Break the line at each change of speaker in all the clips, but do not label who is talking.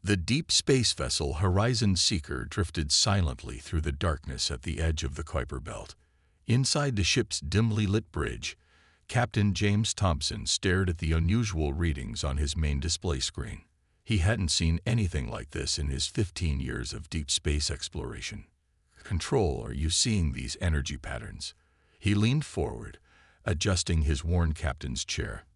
The deep space vessel Horizon Seeker drifted silently through the darkness at the edge of the Kuiper Belt. Inside the ship's dimly lit bridge, Captain James Thompson stared at the unusual readings on his main display screen. He hadn't seen anything like this in his 15 years of deep space exploration. "Control, are you seeing these energy patterns?" He leaned forward, adjusting his worn captain's chair.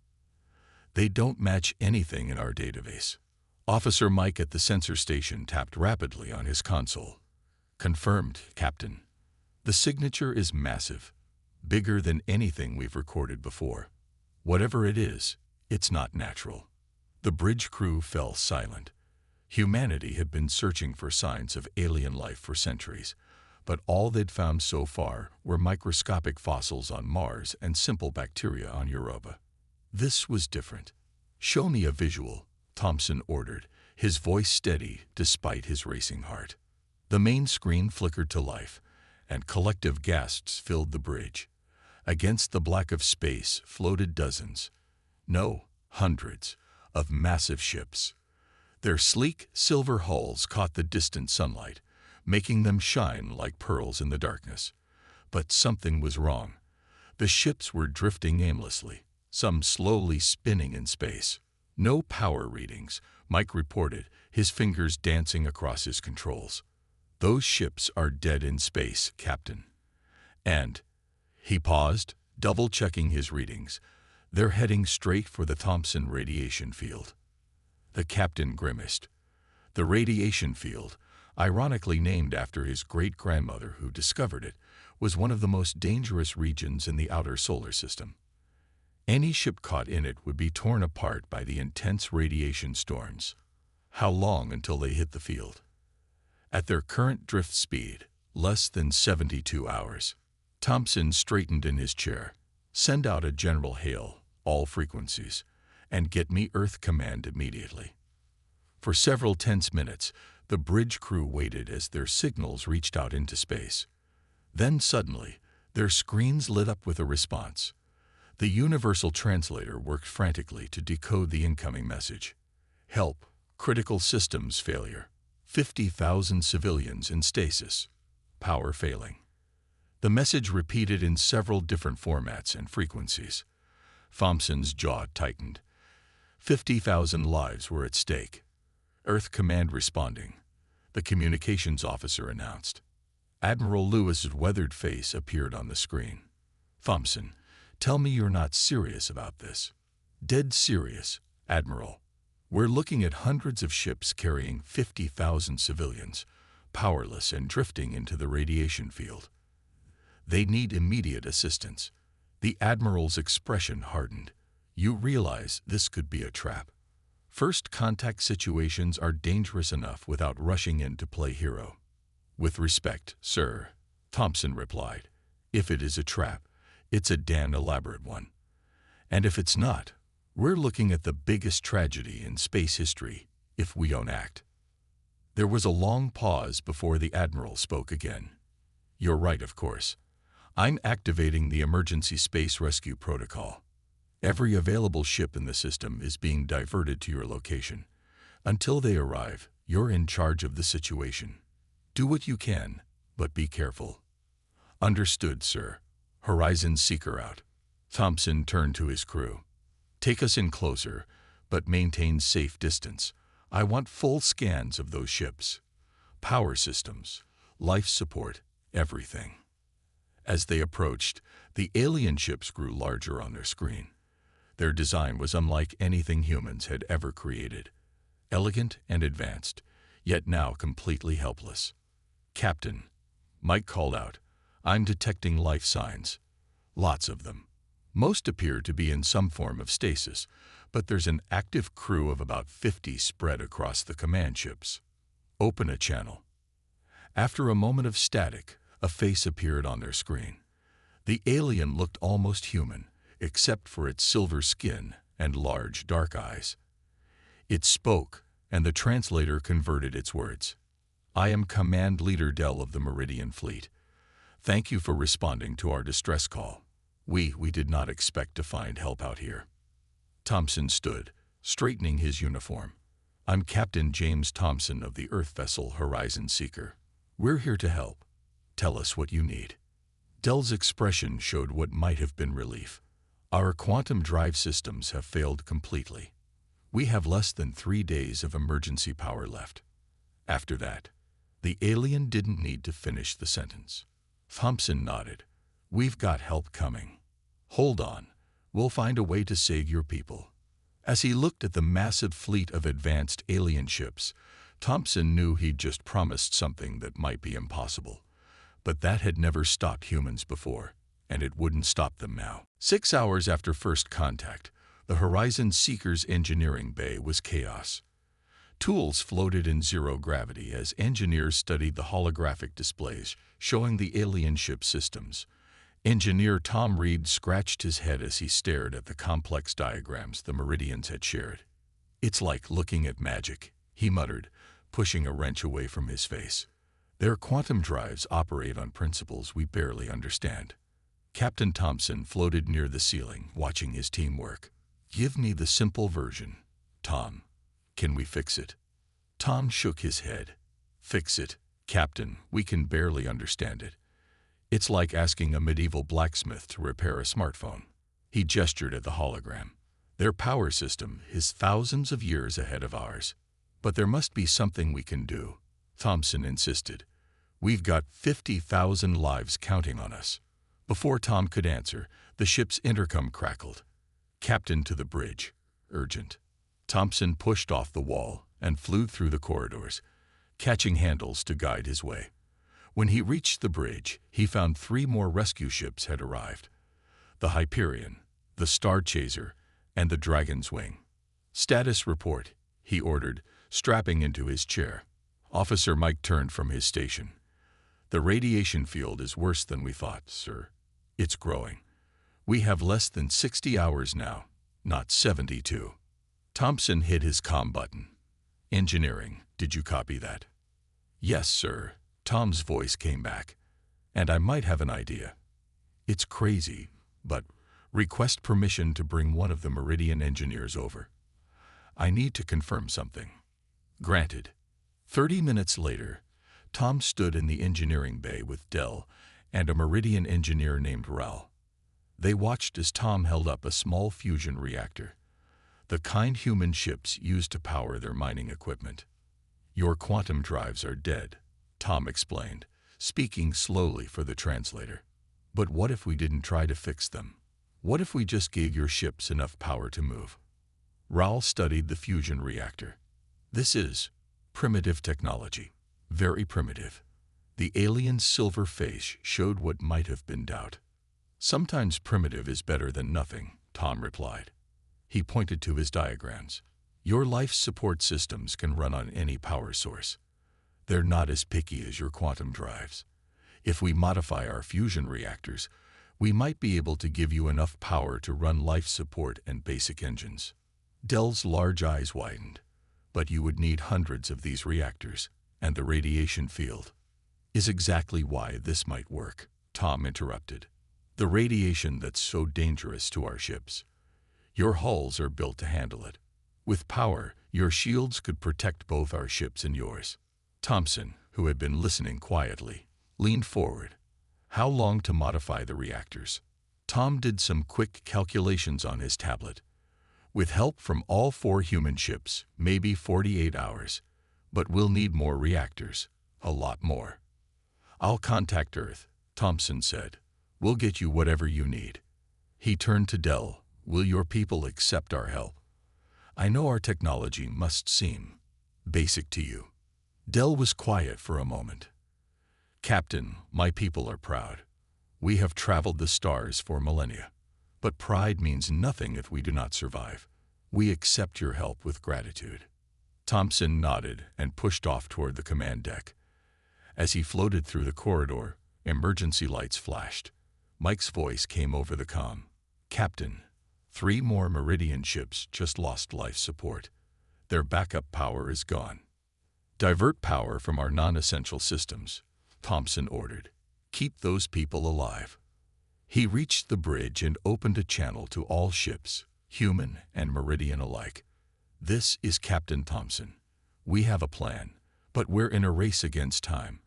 "They don't match anything in our database." Officer Mike at the sensor station tapped rapidly on his console. "Confirmed, Captain. The signature is massive, bigger than anything we've recorded before. Whatever it is, it's not natural." The bridge crew fell silent. Humanity had been searching for signs of alien life for centuries, but all they'd found so far were microscopic fossils on Mars and simple bacteria on Europa. This was different. "Show me a visual," Thompson ordered, his voice steady despite his racing heart. The main screen flickered to life, and collective gasps filled the bridge. Against the black of space floated dozens, no, hundreds, of massive ships. Their sleek, silver hulls caught the distant sunlight, making them shine like pearls in the darkness. But something was wrong. The ships were drifting aimlessly, some slowly spinning in space. "No power readings," Mike reported, his fingers dancing across his controls. "Those ships are dead in space, Captain. And..." He paused, double-checking his readings. "They're heading straight for the Thompson radiation field." The captain grimaced. The radiation field, ironically named after his great-grandmother who discovered it, was one of the most dangerous regions in the outer solar system. Any ship caught in it would be torn apart by the intense radiation storms. How long until they hit the field? At their current drift speed, less than 72 hours. Thompson straightened in his chair. "Send out a general hail, all frequencies, and get me Earth command immediately." For several tense minutes, the bridge crew waited as their signals reached out into space. Then suddenly, their screens lit up with a response. The universal translator worked frantically to decode the incoming message. "Help, critical systems failure. 50,000 civilians in stasis. Power failing." The message repeated in several different formats and frequencies. Thompson's jaw tightened. 50,000 lives were at stake. Earth Command responding, the communications officer announced. Admiral Lewis's weathered face appeared on the screen. "Thompson, tell me you're not serious about this." "Dead serious, Admiral. We're looking at hundreds of ships carrying 50,000 civilians, powerless and drifting into the radiation field. They need immediate assistance." The Admiral's expression hardened. "You realize this could be a trap. First contact situations are dangerous enough without rushing in to play hero." "With respect, sir," Thompson replied, "if it is a trap, it's a damn elaborate one. And if it's not, we're looking at the biggest tragedy in space history if we don't act." There was a long pause before the Admiral spoke again. "You're right, of course. I'm activating the emergency space rescue protocol. Every available ship in the system is being diverted to your location. Until they arrive, you're in charge of the situation. Do what you can, but be careful." "Understood, sir. Horizon Seeker out." Thompson turned to his crew. "Take us in closer, but maintain safe distance. I want full scans of those ships. Power systems, life support, everything." As they approached, the alien ships grew larger on their screen. Their design was unlike anything humans had ever created. Elegant and advanced, yet now completely helpless. "Captain," Mike called out, "I'm detecting life signs. Lots of them. Most appear to be in some form of stasis, but there's an active crew of about 50 spread across the command ships. Open a channel." After a moment of static, a face appeared on their screen. The alien looked almost human, except for its silver skin and large, dark eyes. It spoke, and the translator converted its words. "I am Command Leader Dell of the Meridian Fleet. Thank you for responding to our distress call. We did not expect to find help out here." Thompson stood, straightening his uniform. I'm Captain James Thompson of the Earth vessel Horizon Seeker. We're here to help. Tell us what you need." Dell's expression showed what might have been relief. "Our quantum drive systems have failed completely. We have less than 3 days of emergency power left." After that, the alien didn't need to finish the sentence. Thompson nodded. "We've got help coming. Hold on, we'll find a way to save your people." As he looked at the massive fleet of advanced alien ships, Thompson knew he'd just promised something that might be impossible. But that had never stopped humans before, and it wouldn't stop them now. 6 hours after first contact, the Horizon Seeker's engineering bay was chaos. Tools floated in zero gravity as engineers studied the holographic displays showing the alien ship systems. Engineer Tom Reed scratched his head as he stared at the complex diagrams the Meridians had shared. "It's like looking at magic," he muttered, pushing a wrench away from his face. "Their quantum drives operate on principles we barely understand." Captain Thompson floated near the ceiling, watching his team work. "Give me the simple version, Tom. Can we fix it?" Tom shook his head. "Fix it, Captain, we can barely understand it. It's like asking a medieval blacksmith to repair a smartphone." He gestured at the hologram. "Their power system is thousands of years ahead of ours. But there must be something we can do," Thompson insisted. "We've got 50,000 lives counting on us." Before Tom could answer, the ship's intercom crackled. "Captain to the bridge. Urgent." Thompson pushed off the wall and flew through the corridors, catching handles to guide his way. When he reached the bridge, he found 3 more rescue ships had arrived: the Hyperion, the Star Chaser, and the Dragon's Wing. "Status report," he ordered, strapping into his chair. Officer Mike turned from his station. "The radiation field is worse than we thought, sir. It's growing. We have less than 60 hours now, not 72. Thompson hit his comm button. "Engineering, did you copy that?" "Yes, sir." Tom's voice came back. "And I might have an idea. It's crazy, but request permission to bring one of the Meridian engineers over. I need to confirm something." "Granted." 30 minutes later, Tom stood in the engineering bay with Dell and a Meridian engineer named Raul. They watched as Tom held up a small fusion reactor, the kind human ships use to power their mining equipment. "Your quantum drives are dead," Tom explained, speaking slowly for the translator. "But what if we didn't try to fix them? What if we just gave your ships enough power to move?" Raul studied the fusion reactor. "This is primitive technology, very primitive." The alien's silver face showed what might have been doubt. "Sometimes primitive is better than nothing," Tom replied. He pointed to his diagrams. "Your life support systems can run on any power source. They're not as picky as your quantum drives. If we modify our fusion reactors, we might be able to give you enough power to run life support and basic engines." Dell's large eyes widened. "But you would need hundreds of these reactors, and the radiation field is exactly why this might work," Tom interrupted. "The radiation that's so dangerous to our ships. Your hulls are built to handle it. With power, your shields could protect both our ships and yours." Thompson, who had been listening quietly, leaned forward. "How long to modify the reactors?" Tom did some quick calculations on his tablet. "With help from all 4 human ships, maybe 48 hours. But we'll need more reactors. A lot more." "I'll contact Earth," Thompson said. "We'll get you whatever you need." He turned to Dell. "Will your people accept our help? I know our technology must seem basic to you." Dell was quiet for a moment. "Captain, my people are proud. We have traveled the stars for millennia. But pride means nothing if we do not survive. We accept your help with gratitude." Thompson nodded and pushed off toward the command deck. As he floated through the corridor, emergency lights flashed. Mike's voice came over the comm. "Captain, 3 more Meridian ships just lost life support. Their backup power is gone." "Divert power from our non-essential systems," Thompson ordered. "Keep those people alive." He reached the bridge and opened a channel to all ships, human and Meridian alike. "This is Captain Thompson. We have a plan, but we're in a race against time.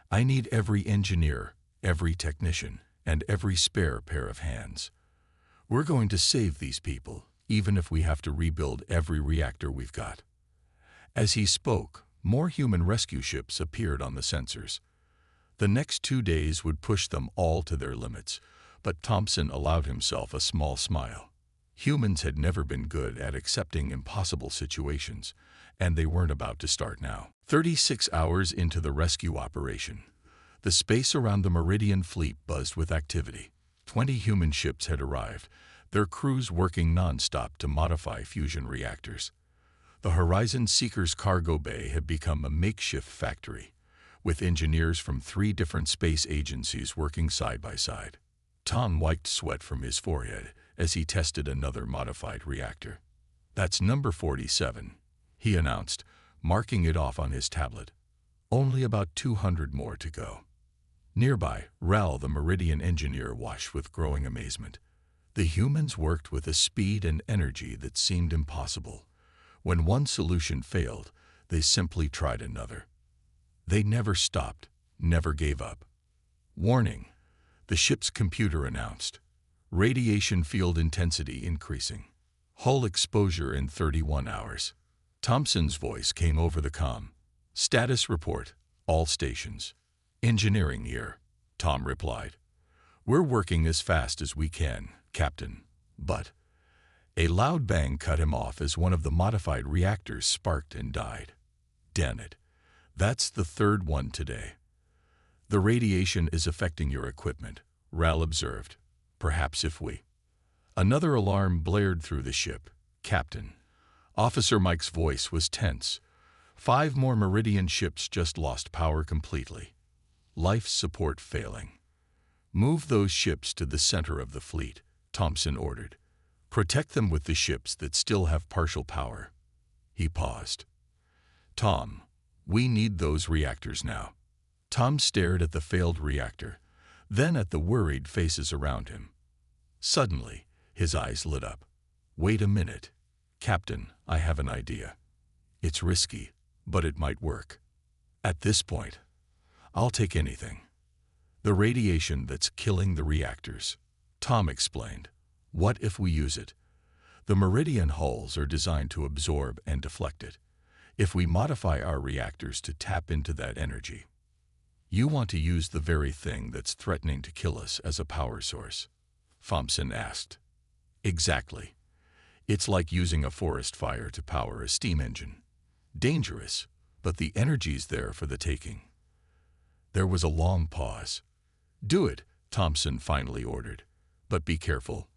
I need every engineer, every technician, and every spare pair of hands. We're going to save these people, even if we have to rebuild every reactor we've got." As he spoke, more human rescue ships appeared on the sensors. The next 2 days would push them all to their limits, but Thompson allowed himself a small smile. Humans had never been good at accepting impossible situations, and they weren't about to start now. 36 hours into the rescue operation, the space around the Meridian fleet buzzed with activity. 20 human ships had arrived, their crews working non-stop to modify fusion reactors. The Horizon Seeker's cargo bay had become a makeshift factory, with engineers from 3 different space agencies working side by side. Tom wiped sweat from his forehead as he tested another modified reactor. "That's number 47, he announced, marking it off on his tablet. "Only about 200 more to go." Nearby, Ral, the Meridian engineer, watched with growing amazement. The humans worked with a speed and energy that seemed impossible. When one solution failed, they simply tried another. They never stopped, never gave up. "Warning," the ship's computer announced. "Radiation field intensity increasing. Hull exposure in 31 hours. Thompson's voice came over the comm. "Status report, all stations." "Engineering here," Tom replied. "We're working as fast as we can, Captain, but—" A loud bang cut him off as one of the modified reactors sparked and died. "Damn it. That's the 3rd one today." "The radiation is affecting your equipment," Ral observed. "Perhaps if we—" Another alarm blared through the ship. "Captain." Officer Mike's voice was tense. 5 more Meridian ships just lost power completely. Life support failing. "Move those ships to the center of the fleet," Thompson ordered. "Protect them with the ships that still have partial power." He paused. "Tom, we need those reactors now." Tom stared at the failed reactor, then at the worried faces around him. Suddenly, his eyes lit up. "Wait a minute. Captain, I have an idea. It's risky, but it might work. At this point, I'll take anything. The radiation that's killing the reactors," Tom explained. "What if we use it? The Meridian hulls are designed to absorb and deflect it. If we modify our reactors to tap into that energy—" "You want to use the very thing that's threatening to kill us as a power source?" Thompson asked. "Exactly. It's like using a forest fire to power a steam engine. Dangerous, but the energy's there for the taking." There was a long pause. "Do it," Thompson finally ordered. "But be careful.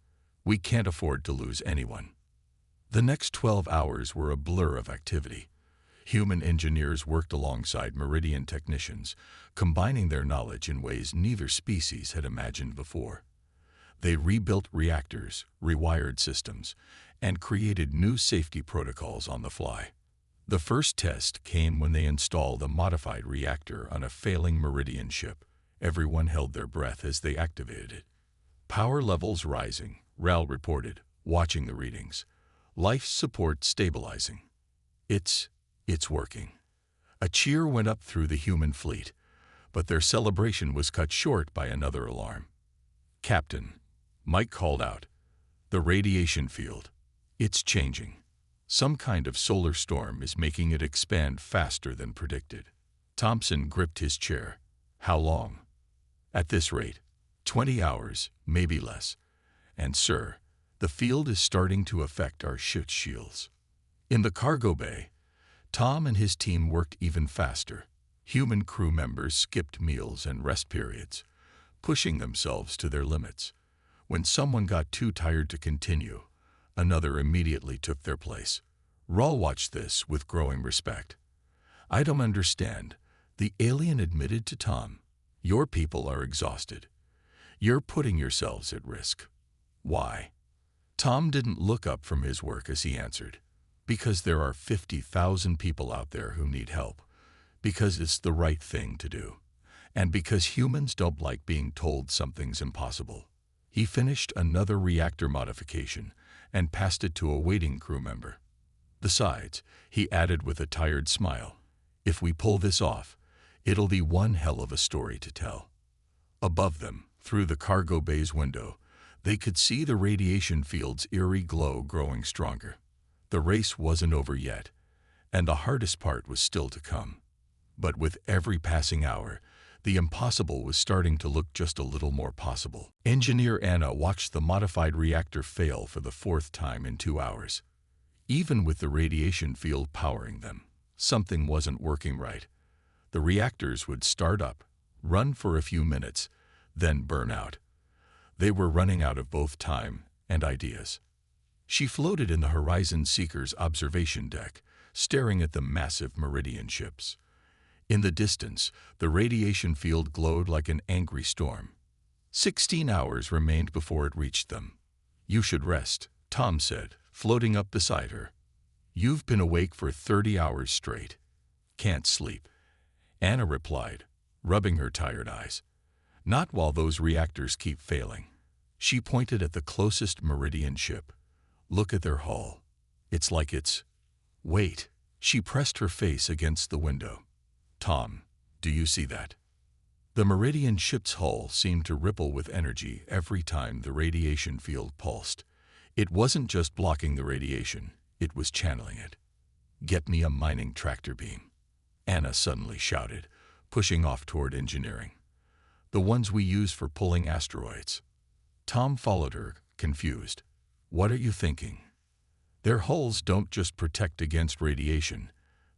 We can't afford to lose anyone." The next 12 hours were a blur of activity. Human engineers worked alongside Meridian technicians, combining their knowledge in ways neither species had imagined before. They rebuilt reactors, rewired systems, and created new safety protocols on the fly. The first test came when they installed a modified reactor on a failing Meridian ship. Everyone held their breath as they activated it. "Power levels rising," Ral reported, watching the readings. "Life support stabilizing." It's working." A cheer went up through the human fleet, but their celebration was cut short by another alarm. "Captain," Mike called out, "the radiation field. It's changing. Some kind of solar storm is making it expand faster than predicted." Thompson gripped his chair. "How long?" "At this rate, 20 hours, maybe less. And sir, the field is starting to affect our ship's shields." In the cargo bay, Tom and his team worked even faster. Human crew members skipped meals and rest periods, pushing themselves to their limits. When someone got too tired to continue, another immediately took their place. Rawl watched this with growing respect. "I don't understand," the alien admitted to Tom. "Your people are exhausted. You're putting yourselves at risk." "Why?" Tom didn't look up from his work as he answered. "Because there are 50,000 people out there who need help. Because it's the right thing to do. And because humans don't like being told something's impossible." He finished another reactor modification and passed it to a waiting crew member. Besides, he added with a tired smile, if we pull this off, it'll be one hell of a story to tell. Above them, through the cargo bay's window, they could see the radiation field's eerie glow growing stronger. The race wasn't over yet, and the hardest part was still to come. But with every passing hour, the impossible was starting to look just a little more possible. Engineer Anna watched the modified reactor fail for the 4th time in 2 hours. Even with the radiation field powering them, something wasn't working right. The reactors would start up, run for a few minutes, then burn out. They were running out of both time and ideas. She floated in the Horizon Seeker's observation deck, staring at the massive Meridian ships. In the distance, the radiation field glowed like an angry storm. 16 hours remained before it reached them. You should rest, Tom said, floating up beside her. You've been awake for 30 hours straight. Can't sleep. Anna replied, rubbing her tired eyes. Not while those reactors keep failing. She pointed at the closest Meridian ship. Look at their hull. It's like it's... Wait. She pressed her face against the window. Tom, do you see that? The Meridian ship's hull seemed to ripple with energy every time the radiation field pulsed. It wasn't just blocking the radiation, it was channeling it. Get me a mining tractor beam, Anna suddenly shouted, pushing off toward engineering. The ones we use for pulling asteroids. Tom followed her, confused. What are you thinking? Their hulls don't just protect against radiation,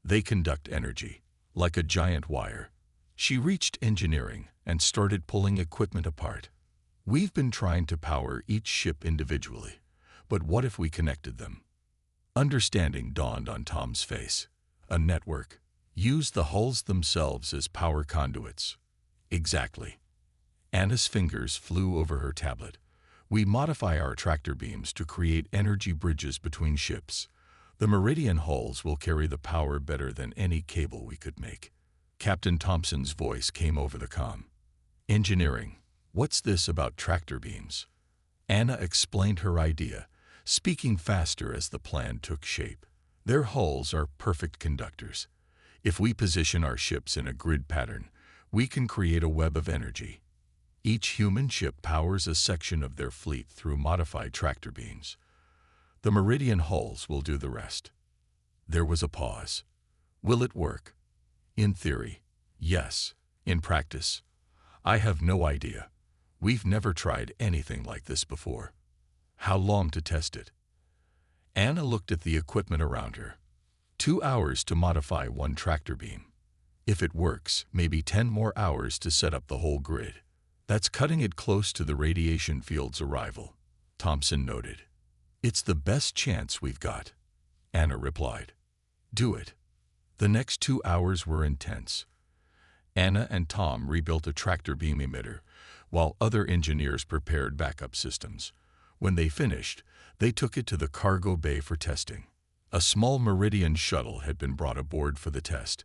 they conduct energy, like a giant wire. She reached engineering and started pulling equipment apart. We've been trying to power each ship individually, but what if we connected them? Understanding dawned on Tom's face. A network. Use the hulls themselves as power conduits. Exactly. Anna's fingers flew over her tablet. We modify our tractor beams to create energy bridges between ships. The Meridian hulls will carry the power better than any cable we could make. Captain Thompson's voice came over the comm. Engineering, what's this about tractor beams? Anna explained her idea, speaking faster as the plan took shape. Their hulls are perfect conductors. If we position our ships in a grid pattern, we can create a web of energy. Each human ship powers a section of their fleet through modified tractor beams. The Meridian hulls will do the rest. There was a pause. Will it work? In theory, yes. In practice, I have no idea. We've never tried anything like this before. How long to test it? Anna looked at the equipment around her. 2 hours to modify one tractor beam. If it works, maybe 10 more hours to set up the whole grid. That's cutting it close to the radiation field's arrival, Thompson noted. It's the best chance we've got, Anna replied. Do it. The next 2 hours were intense. Anna and Tom rebuilt a tractor beam emitter, while other engineers prepared backup systems. When they finished, they took it to the cargo bay for testing. A small Meridian shuttle had been brought aboard for the test.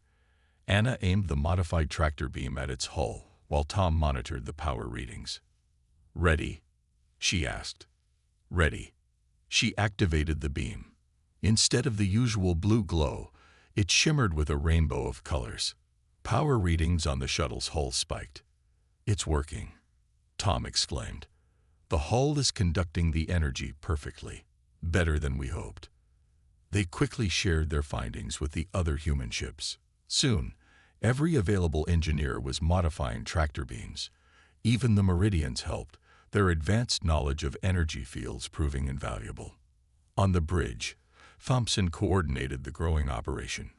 Anna aimed the modified tractor beam at its hull, while Tom monitored the power readings. Ready? She asked. Ready. She activated the beam. Instead of the usual blue glow, it shimmered with a rainbow of colors. Power readings on the shuttle's hull spiked. It's working, Tom exclaimed. The hull is conducting the energy perfectly, better than we hoped. They quickly shared their findings with the other human ships. Soon, every available engineer was modifying tractor beams. Even the Meridians helped, their advanced knowledge of energy fields proving invaluable. On the bridge, Thompson coordinated the growing operation.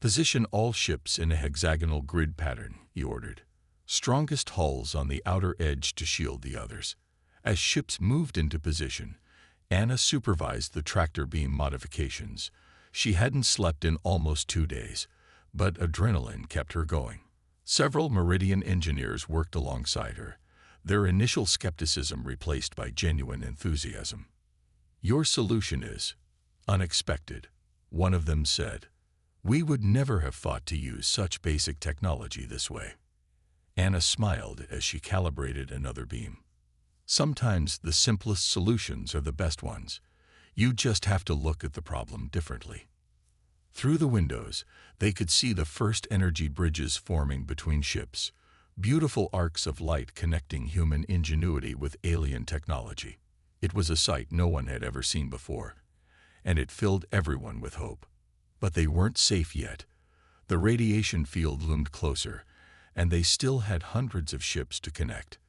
Position all ships in a hexagonal grid pattern, he ordered. Strongest hulls on the outer edge to shield the others. As ships moved into position, Anna supervised the tractor beam modifications. She hadn't slept in almost 2 days, but adrenaline kept her going. Several Meridian engineers worked alongside her, their initial skepticism replaced by genuine enthusiasm. Your solution is unexpected, one of them said. We would never have thought to use such basic technology this way. Anna smiled as she calibrated another beam. Sometimes the simplest solutions are the best ones. You just have to look at the problem differently. Through the windows, they could see the first energy bridges forming between ships, beautiful arcs of light connecting human ingenuity with alien technology. It was a sight no one had ever seen before, and it filled everyone with hope. But they weren't safe yet. The radiation field loomed closer, and they still had hundreds of ships to connect.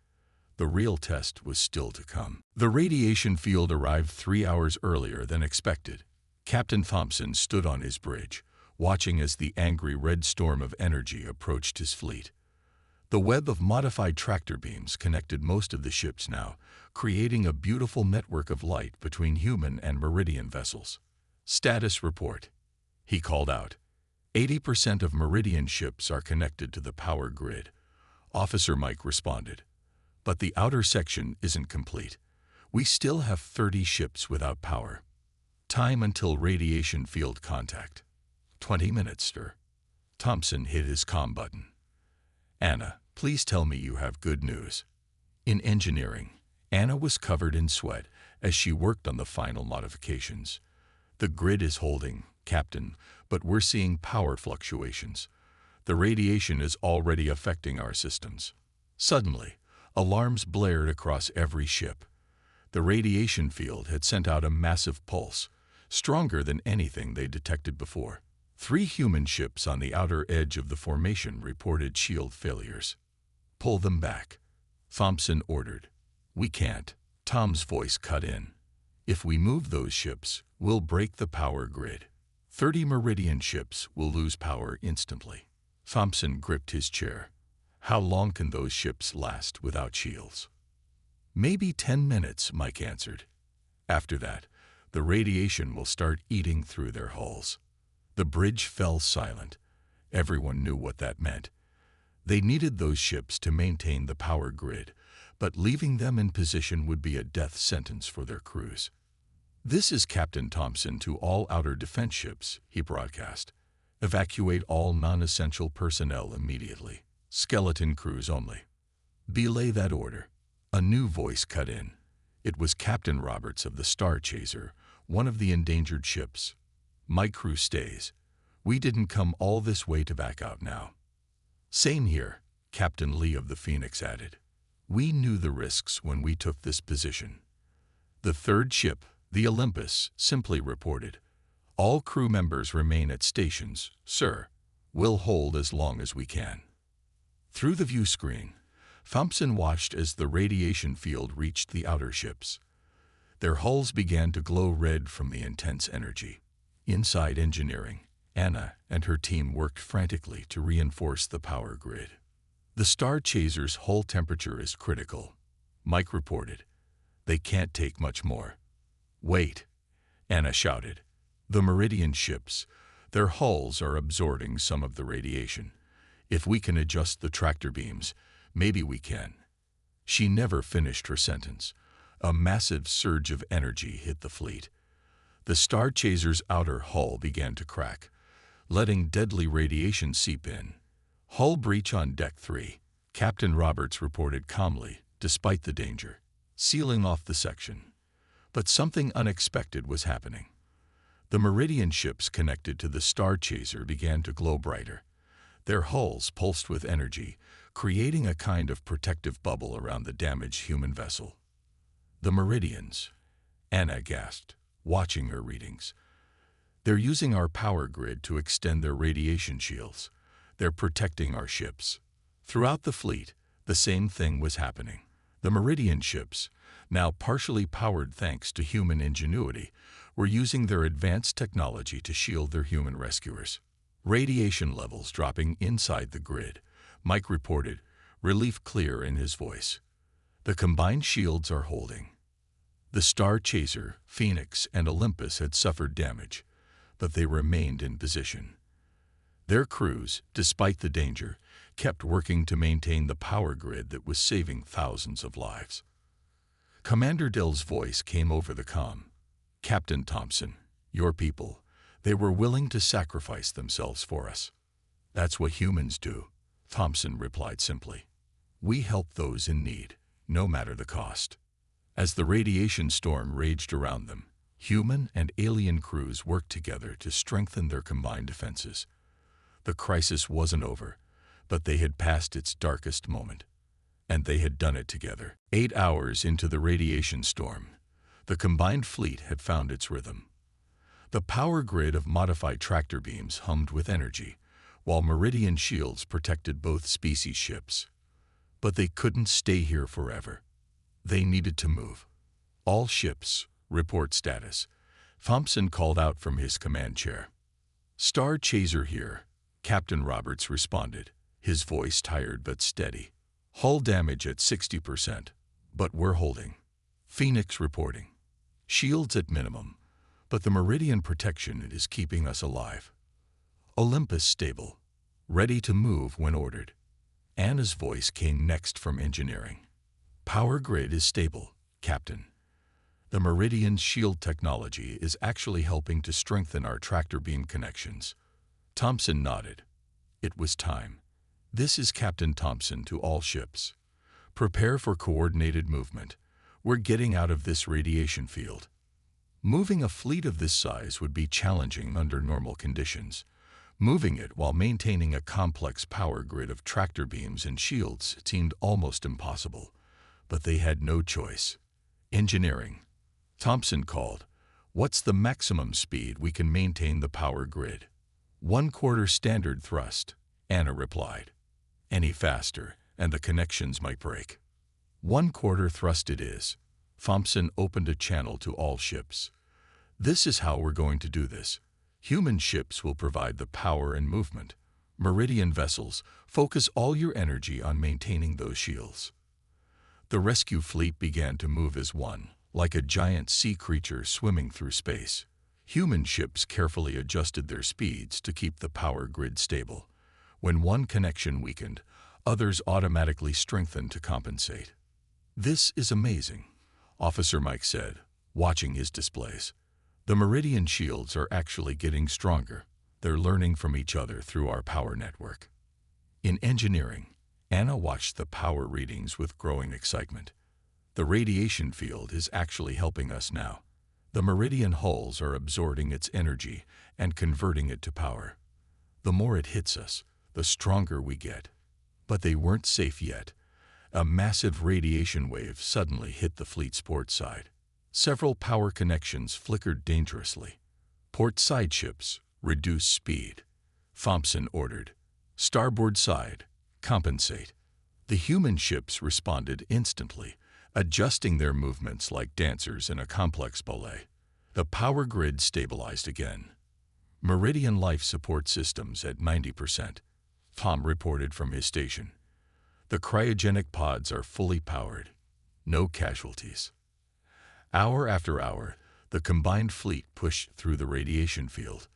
The real test was still to come. The radiation field arrived 3 hours earlier than expected. Captain Thompson stood on his bridge, watching as the angry red storm of energy approached his fleet. The web of modified tractor beams connected most of the ships now, creating a beautiful network of light between human and Meridian vessels. "Status report," he called out. 80% of Meridian ships are connected to the power grid. Officer Mike responded. "But the outer section isn't complete. We still have 30 ships without power. Time until radiation field contact." 20 minutes, sir." Thompson hit his comm button. "Anna, please tell me you have good news." In engineering, Anna was covered in sweat as she worked on the final modifications. "The grid is holding, Captain, but we're seeing power fluctuations. The radiation is already affecting our systems." Suddenly, alarms blared across every ship. The radiation field had sent out a massive pulse, stronger than anything they detected before. 3 human ships on the outer edge of the formation reported shield failures. "Pull them back," Thompson ordered. "We can't." Tom's voice cut in. "If we move those ships, we'll break the power grid. 30 Meridian ships will lose power instantly." Thompson gripped his chair. "How long can those ships last without shields?" "Maybe 10 minutes," Mike answered. "After that, the radiation will start eating through their hulls." The bridge fell silent. Everyone knew what that meant. They needed those ships to maintain the power grid, but leaving them in position would be a death sentence for their crews. "This is Captain Thompson to all outer defense ships," he broadcast. "Evacuate all non-essential personnel immediately. Skeleton crews only." "Belay that order." A new voice cut in. It was Captain Roberts of the Star Chaser, one of the endangered ships. "My crew stays. We didn't come all this way to back out now." "Same here," Captain Lee of the Phoenix added. "We knew the risks when we took this position." The third ship, the Olympus, simply reported, "All crew members remain at stations, sir. We'll hold as long as we can." Through the view screen, Thompson watched as the radiation field reached the outer ships. Their hulls began to glow red from the intense energy. Inside engineering, Anna and her team worked frantically to reinforce the power grid. "The Star Chaser's hull temperature is critical," Mike reported. "They can't take much more." "Wait," Anna shouted. "The Meridian ships, their hulls are absorbing some of the radiation. If we can adjust the tractor beams, maybe we can." She never finished her sentence. A massive surge of energy hit the fleet. The Star Chaser's outer hull began to crack, letting deadly radiation seep in. "Hull breach on Deck 3, Captain Roberts reported calmly, despite the danger, sealing off the section. But something unexpected was happening. The Meridian ships connected to the Star Chaser began to glow brighter. Their hulls pulsed with energy, creating a kind of protective bubble around the damaged human vessel. "The Meridians," Anna gasped, watching her readings. "They're using our power grid to extend their radiation shields. They're protecting our ships." Throughout the fleet, the same thing was happening. The Meridian ships, now partially powered thanks to human ingenuity, were using their advanced technology to shield their human rescuers. Radiation levels dropping inside the grid, Mike reported, relief clear in his voice. "The combined shields are holding." The Star Chaser, Phoenix, and Olympus had suffered damage, but they remained in position. Their crews, despite the danger, kept working to maintain the power grid that was saving thousands of lives. Commander Dill's voice came over the comm. "Captain Thompson, your people, they were willing to sacrifice themselves for us." "That's what humans do," Thompson replied simply. "We help those in need, no matter the cost." As the radiation storm raged around them, Human and alien crews worked together to strengthen their combined defenses. The crisis wasn't over, but they had passed its darkest moment. And they had done it together. 8 hours into the radiation storm, the combined fleet had found its rhythm. The power grid of modified tractor beams hummed with energy, while Meridian shields protected both species ships. But they couldn't stay here forever. They needed to move. All ships, report status. Thompson called out from his command chair. Star Chaser here, Captain Roberts responded, his voice tired but steady. Hull damage at 60%, but we're holding. Phoenix reporting. Shields at minimum, but the Meridian protection is keeping us alive. Olympus stable, ready to move when ordered. Anna's voice came next from engineering. Power grid is stable, Captain. The Meridian's shield technology is actually helping to strengthen our tractor beam connections. Thompson nodded. It was time. This is Captain Thompson to all ships. Prepare for coordinated movement. We're getting out of this radiation field. Moving a fleet of this size would be challenging under normal conditions. Moving it while maintaining a complex power grid of tractor beams and shields seemed almost impossible. But they had no choice. Engineering. Thompson called. What's the maximum speed we can maintain the power grid? 1/4 standard thrust, Anna replied. Any faster, and the connections might break. 1/4 thrust it is. Thompson opened a channel to all ships. This is how we're going to do this. Human ships will provide the power and movement. Meridian vessels, focus all your energy on maintaining those shields. The rescue fleet began to move as one, like a giant sea creature swimming through space. Human ships carefully adjusted their speeds to keep the power grid stable. When one connection weakened, others automatically strengthened to compensate. This is amazing, Officer Mike said, watching his displays. The Meridian shields are actually getting stronger. They're learning from each other through our power network. In engineering, Anna watched the power readings with growing excitement. The radiation field is actually helping us now. The Meridian hulls are absorbing its energy and converting it to power. The more it hits us, the stronger we get. But they weren't safe yet. A massive radiation wave suddenly hit the fleet's port side. Several power connections flickered dangerously. Port side ships, reduce speed. Thompson ordered. Starboard side, compensate. The human ships responded instantly, adjusting their movements like dancers in a complex ballet. The power grid stabilized again. Meridian life support systems at 90%. Tom reported from his station. The cryogenic pods are fully powered. No casualties. Hour after hour, the combined fleet pushed through the radiation field.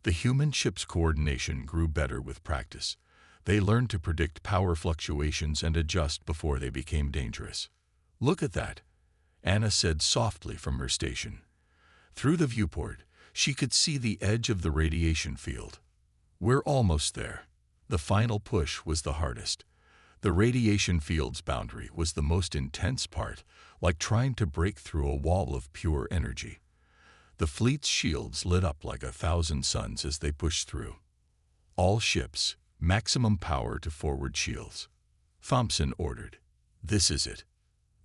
The human ship's coordination grew better with practice. They learned to predict power fluctuations and adjust before they became dangerous. Look at that, Anna said softly from her station. Through the viewport, she could see the edge of the radiation field. We're almost there. The final push was the hardest. The radiation field's boundary was the most intense part, like trying to break through a wall of pure energy. The fleet's shields lit up like 1,000 suns as they pushed through. All ships, maximum power to forward shields. Thompson ordered. This is it.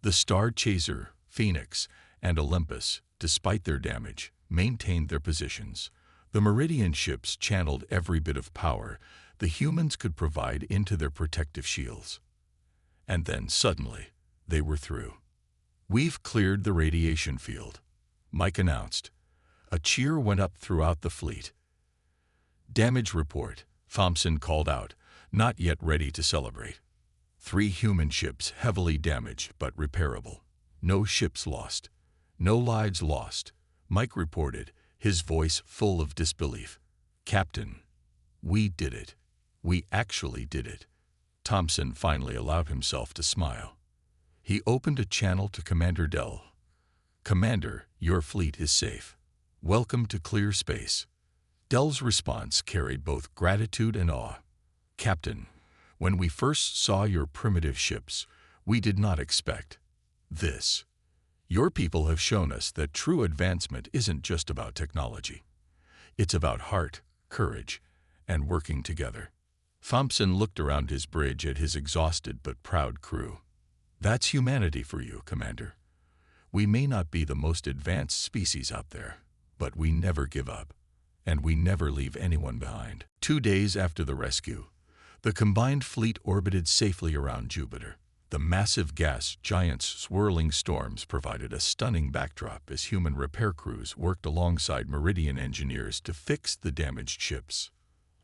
The Star Chaser, Phoenix, and Olympus, despite their damage, maintained their positions. The Meridian ships channeled every bit of power the humans could provide into their protective shields. And then, suddenly, they were through. We've cleared the radiation field, Mike announced. A cheer went up throughout the fleet. Damage report, Thompson called out, not yet ready to celebrate. 3 human ships heavily damaged but repairable. No ships lost. No lives lost, Mike reported, his voice full of disbelief. Captain, we did it. We actually did it. Thompson finally allowed himself to smile. He opened a channel to Commander Dell. Commander, your fleet is safe. Welcome to clear space. Dell's response carried both gratitude and awe. Captain, when we first saw your primitive ships, we did not expect this. Your people have shown us that true advancement isn't just about technology. It's about heart, courage, and working together. Thompson looked around his bridge at his exhausted but proud crew. That's humanity for you, Commander. We may not be the most advanced species out there, but we never give up, and we never leave anyone behind. 2 days after the rescue, the combined fleet orbited safely around Jupiter. The massive gas giant's swirling storms provided a stunning backdrop as human repair crews worked alongside Meridian engineers to fix the damaged ships.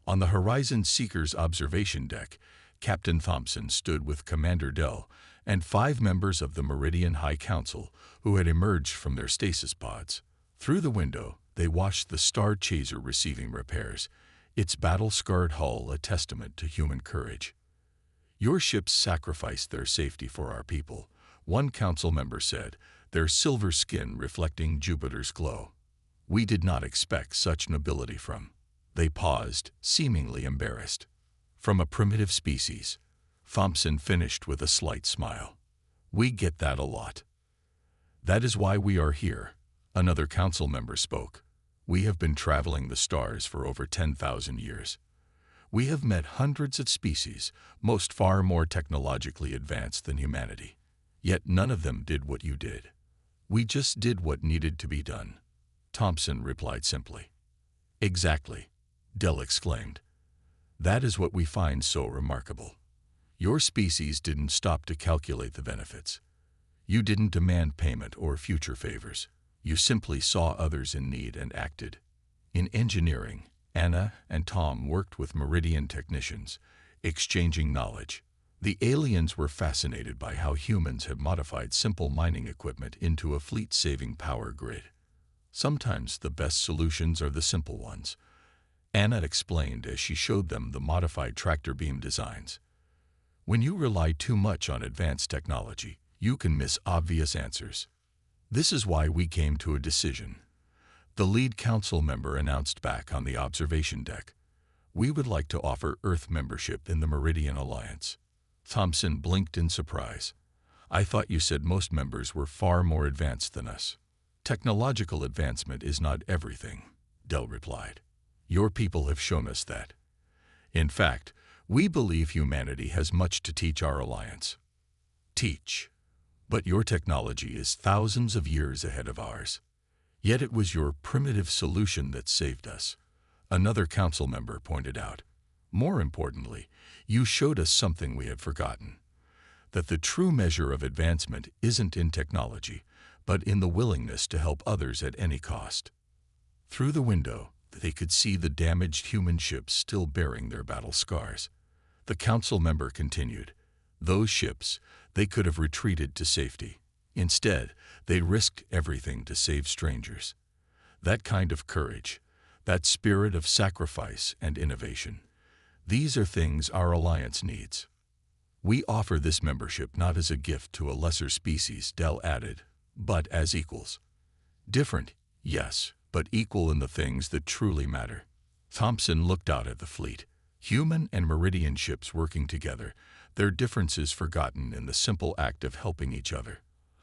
On the Horizon Seeker's observation deck, Captain Thompson stood with Commander Dell and 5 members of the Meridian High Council who had emerged from their stasis pods. Through the window, they watched the Star Chaser receiving repairs, its battle-scarred hull a testament to human courage. Your ships sacrificed their safety for our people, one council member said, their silver skin reflecting Jupiter's glow. We did not expect such nobility from. They paused, seemingly embarrassed. From a primitive species, Thompson finished with a slight smile. We get that a lot. That is why we are here, another council member spoke. We have been traveling the stars for over 10,000 years. We have met hundreds of species, most far more technologically advanced than humanity. Yet none of them did what you did. We just did what needed to be done. Thompson replied simply. Exactly, Dell exclaimed. That is what we find so remarkable. Your species didn't stop to calculate the benefits. You didn't demand payment or future favors. You simply saw others in need and acted. In engineering, Anna and Tom worked with Meridian technicians, exchanging knowledge. The aliens were fascinated by how humans have modified simple mining equipment into a fleet-saving power grid. Sometimes the best solutions are the simple ones, Anna explained as she showed them the modified tractor beam designs. When you rely too much on advanced technology, you can miss obvious answers. This is why we came to a decision. The lead council member announced back on the observation deck. We would like to offer Earth membership in the Meridian Alliance. Thompson blinked in surprise. I thought you said most members were far more advanced than us. Technological advancement is not everything, Dell replied. Your people have shown us that. In fact, we believe humanity has much to teach our alliance. Teach. But your technology is thousands of years ahead of ours. Yet it was your primitive solution that saved us, another council member pointed out. More importantly, you showed us something we had forgotten, that the true measure of advancement isn't in technology, but in the willingness to help others at any cost. Through the window, they could see the damaged human ships still bearing their battle scars. The council member continued, those ships, they could have retreated to safety. Instead, they risked everything to save strangers. That kind of courage, that spirit of sacrifice and innovation, these are things our alliance needs. We offer this membership not as a gift to a lesser species, Dell added, but as equals. Different, yes, but equal in the things that truly matter. Thompson looked out at the fleet, human and Meridian ships working together, their differences forgotten in the simple act of helping each other.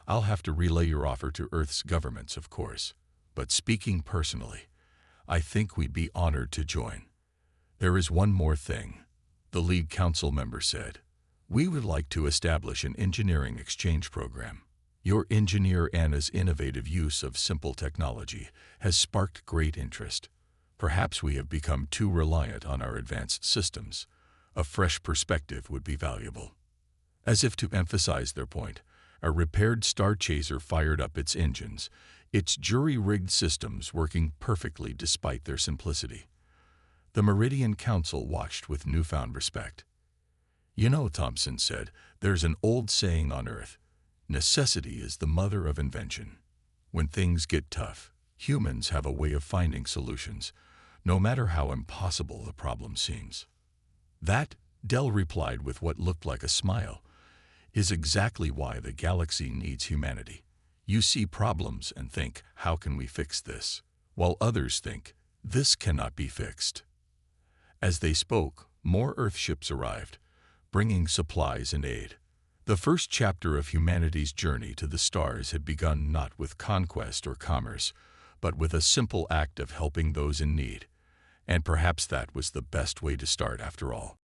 I'll have to relay your offer to Earth's governments, of course, but speaking personally, I think we'd be honored to join. There is one more thing, the lead council member said. We would like to establish an engineering exchange program. Your engineer Anna's innovative use of simple technology has sparked great interest. Perhaps we have become too reliant on our advanced systems. A fresh perspective would be valuable. As if to emphasize their point, a repaired Star Chaser fired up its engines, its jury-rigged systems working perfectly despite their simplicity. The Meridian Council watched with newfound respect. You know, Thompson said, there's an old saying on Earth, necessity is the mother of invention. When things get tough, humans have a way of finding solutions, no matter how impossible the problem seems. That, Dell replied with what looked like a smile, is exactly why the galaxy needs humanity. You see problems and think, how can we fix this? While others think, this cannot be fixed. As they spoke, more Earth ships arrived, bringing supplies and aid. The first chapter of humanity's journey to the stars had begun not with conquest or commerce, but with a simple act of helping those in need. And perhaps that was the best way to start after all.